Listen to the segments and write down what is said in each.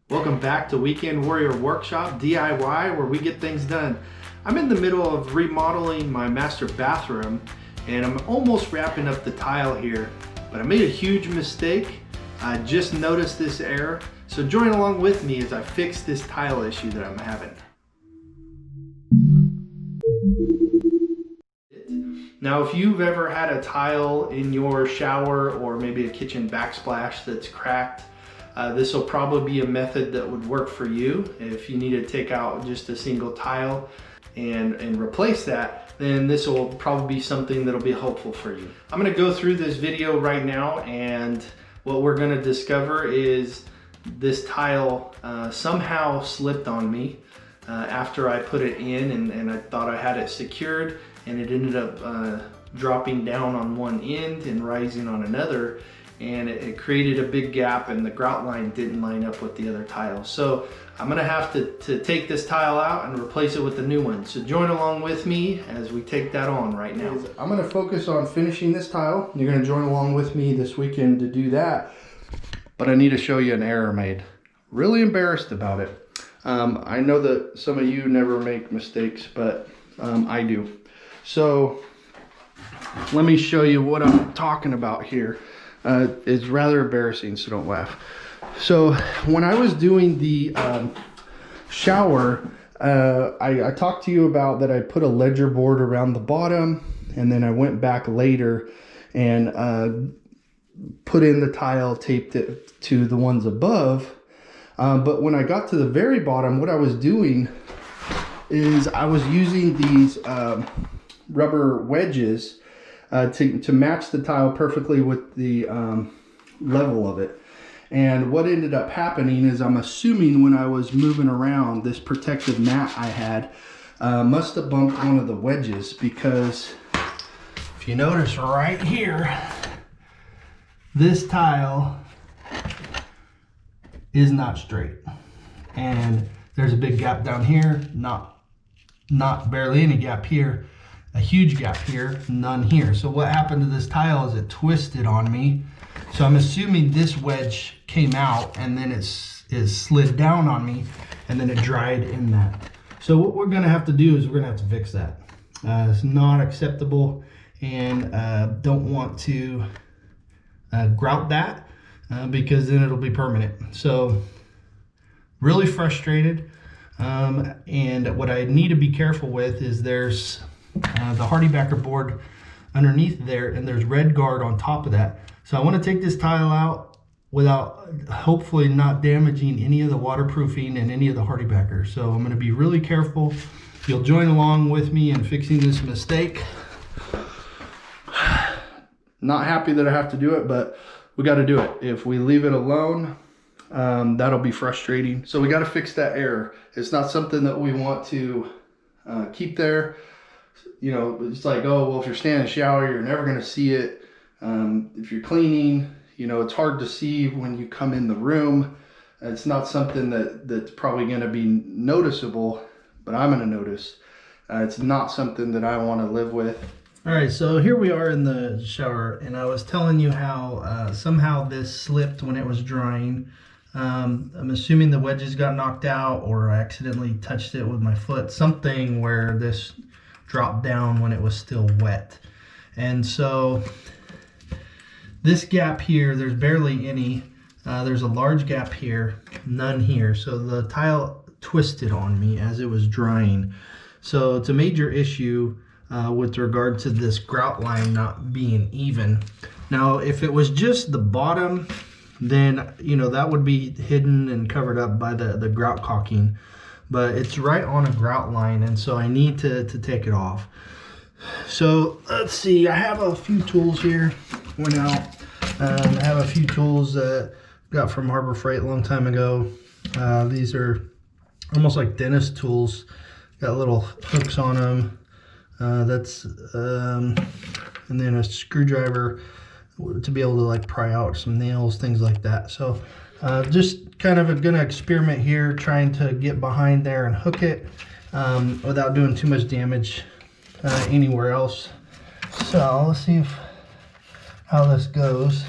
Welcome back to Weekend Warrior Workshop DIY, where we get things done. I'm in the middle of remodeling my master bathroom and I'm almost wrapping up the tile here, but I made a huge mistake. I just noticed this error, so join along with me as I fix this tile issue that I'm having. Now, if you've ever had a tile in your shower or maybe a kitchen backsplash that's cracked, this will probably be a method that would work for you. If you need to take out just a single tile and replace that, then this will probably be something that'll be helpful for you. I'm gonna go through this video right now, and what we're gonna discover is this tile somehow slipped on me after I put it in, and I thought I had it secured, and it ended up dropping down on one end and rising on another, and it created a big gap, and the grout line didn't line up with the other tiles. So I'm gonna have to take this tile out and replace it with a new one. So join along with me as we take that on right now. I'm gonna focus on finishing this tile. You're gonna join along with me this weekend to do that. But I need to show you an error made. Really embarrassed about it. I know that some of you never make mistakes, but I do. So let me show you what I'm talking about here. It's rather embarrassing, so don't laugh. So when I was doing the shower, I talked to you about that I put a ledger board around the bottom, and then I went back later and put in the tile, taped it to the ones above. But when I got to the very bottom, what I was doing is I was using these rubber wedges to match the tile perfectly with the level of it. And what ended up happening is, I'm assuming when I was moving around, this protective mat I had must have bumped one of the wedges, because if you notice right here, this tile is not straight, and there's a big gap down here, not barely any gap here, a huge gap here, none here. So what happened to this tile is it twisted on me. So I'm assuming this wedge came out, and then it slid down on me, and then it dried in that. So what we're gonna have to do is we're gonna have to fix that. It's not acceptable, and don't want to grout that because then it'll be permanent. So really frustrated. And what I need to be careful with is there's the HardieBacker board underneath there, and there's red guard on top of that. So I want to take this tile out without hopefully not damaging any of the waterproofing and any of the HardieBacker. So I'm going to be really careful. You'll join along with me in fixing this mistake. Not happy that I have to do it, but we got to do it. If we leave it alone, that'll be frustrating. So we got to fix that error. It's not something that we want to keep there. You know, it's like, oh, well, if you're standing in the shower, you're never going to see it. If you're cleaning, you know, it's hard to see when you come in the room. It's not something that's probably going to be noticeable, but I'm going to notice. It's not something that I want to live with. All right, so here we are in the shower, and I was telling you how somehow this slipped when it was drying. I'm assuming the wedges got knocked out, or I accidentally touched it with my foot, something where this dropped down when it was still wet. And so this gap here, there's barely any. There's a large gap here, none here. So the tile twisted on me as it was drying. So it's a major issue with regard to this grout line not being even. Now, if it was just the bottom, then, you know, that would be hidden and covered up by the grout caulking. But it's right on a grout line, and so I need to take it off. So let's see, I have a few tools here. Went out. I have a few tools that got from Harbor Freight a long time ago. These are almost like dentist tools. Got little hooks on them. And then a screwdriver to be able to like pry out some nails, things like that. So just kind of gonna experiment here, trying to get behind there and hook it without doing too much damage anywhere else. So let's see how this goes.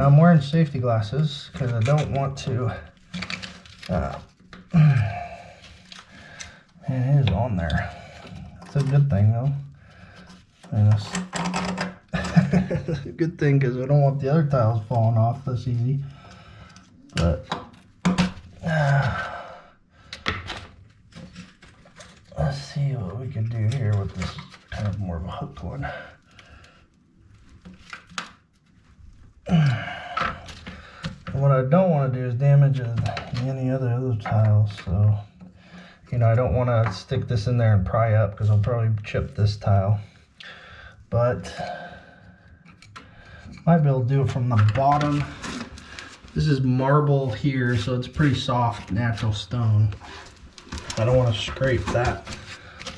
I'm wearing safety glasses because I don't want to. It is on there. It's a good thing though. And it's a good thing because I don't want the other tiles falling off this easy. But let's see what we can do here with this kind of more of a hooked one. And what I don't want to do is damage any other of those tiles. So, you know, I don't want to stick this in there and pry up because I'll probably chip this tile. But might be able to do it from the bottom. This is marble here, so it's pretty soft, natural stone. I don't want to scrape that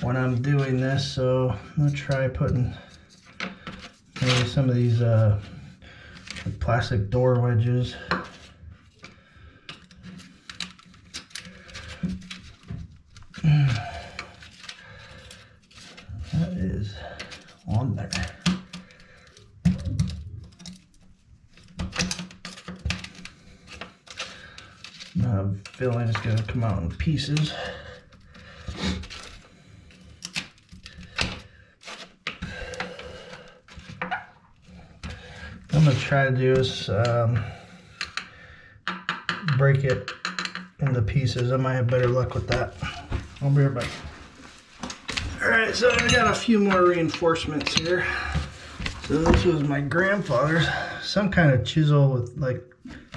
when I'm doing this, so I'm gonna try putting maybe some of these plastic door wedges. That is on there. I have a feeling it's going to come out in pieces. What I'm going to try to do is break it into pieces. I might have better luck with that. I'll be right back. Alright, so I got a few more reinforcements here. So this was my grandfather's. Some kind of chisel with like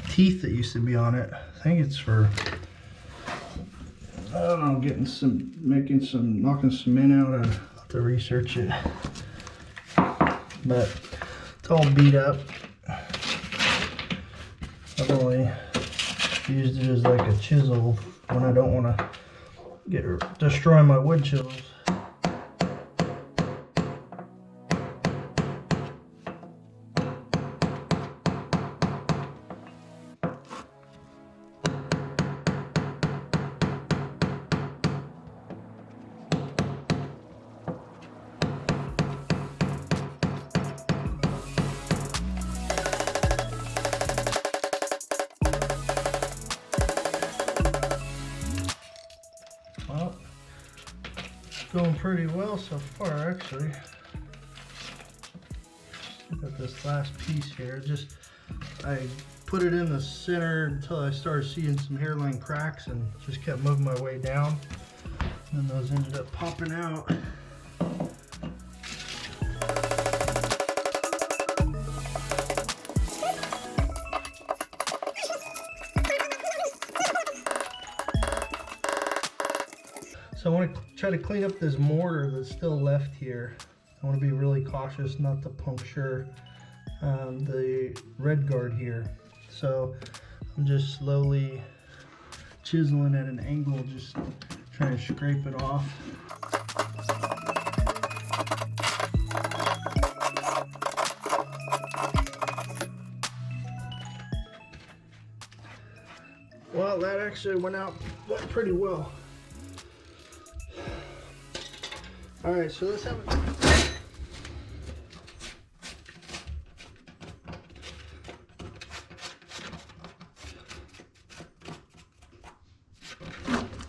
teeth that used to be on it. I think it's for, I don't know, knocking cement out. I'll have to research it. But it's all beat up. I've only used it as like a chisel when I don't want to destroy my wood chisels. Well, it's going pretty well so far, actually. Look at this last piece here. I put it in the center until I started seeing some hairline cracks and just kept moving my way down. And those ended up popping out. So I want to try to clean up this mortar that's still left here. I want to be really cautious not to puncture the red guard here. So I'm just slowly chiseling at an angle, just trying to scrape it off. Well, that actually went pretty well. All right, so let's have it.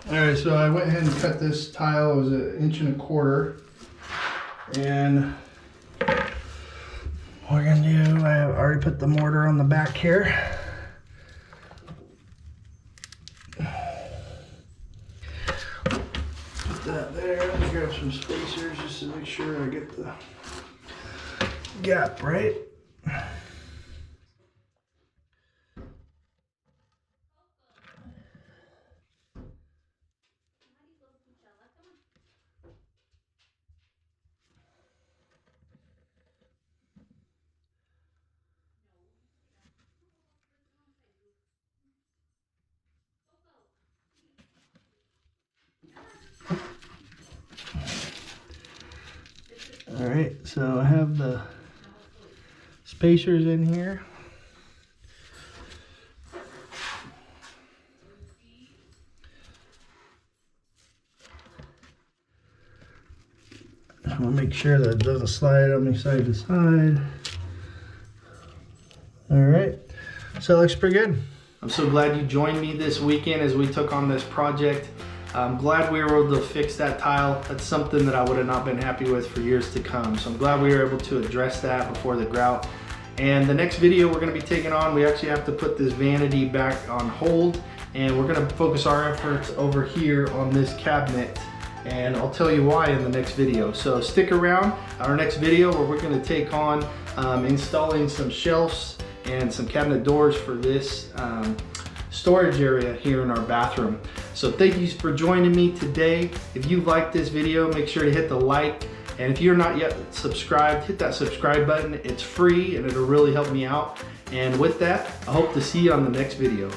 All right, so I went ahead and cut this tile. It was 1.25 inches. And what we're gonna do, I have already put the mortar on the back here. Put that there. Let me grab some spacers just to make sure I get the gap right. All right, so I have the spacers in here. I want to make sure that it doesn't slide on me side to side. All right, So it looks pretty good. I'm so glad you joined me this weekend as we took on this project. I'm glad we were able to fix that tile. That's something that I would have not been happy with for years to come. So I'm glad we were able to address that before the grout. And the next video we're gonna be taking on, we actually have to put this vanity back on hold, and we're gonna focus our efforts over here on this cabinet. And I'll tell you why in the next video. So stick around. Our next video where we're gonna take on installing some shelves and some cabinet doors for this storage area here in our bathroom. So thank you for joining me today. If you liked this video, make sure to hit the like. And if you're not yet subscribed, hit that subscribe button. It's free and it'll really help me out. And with that, I hope to see you on the next video.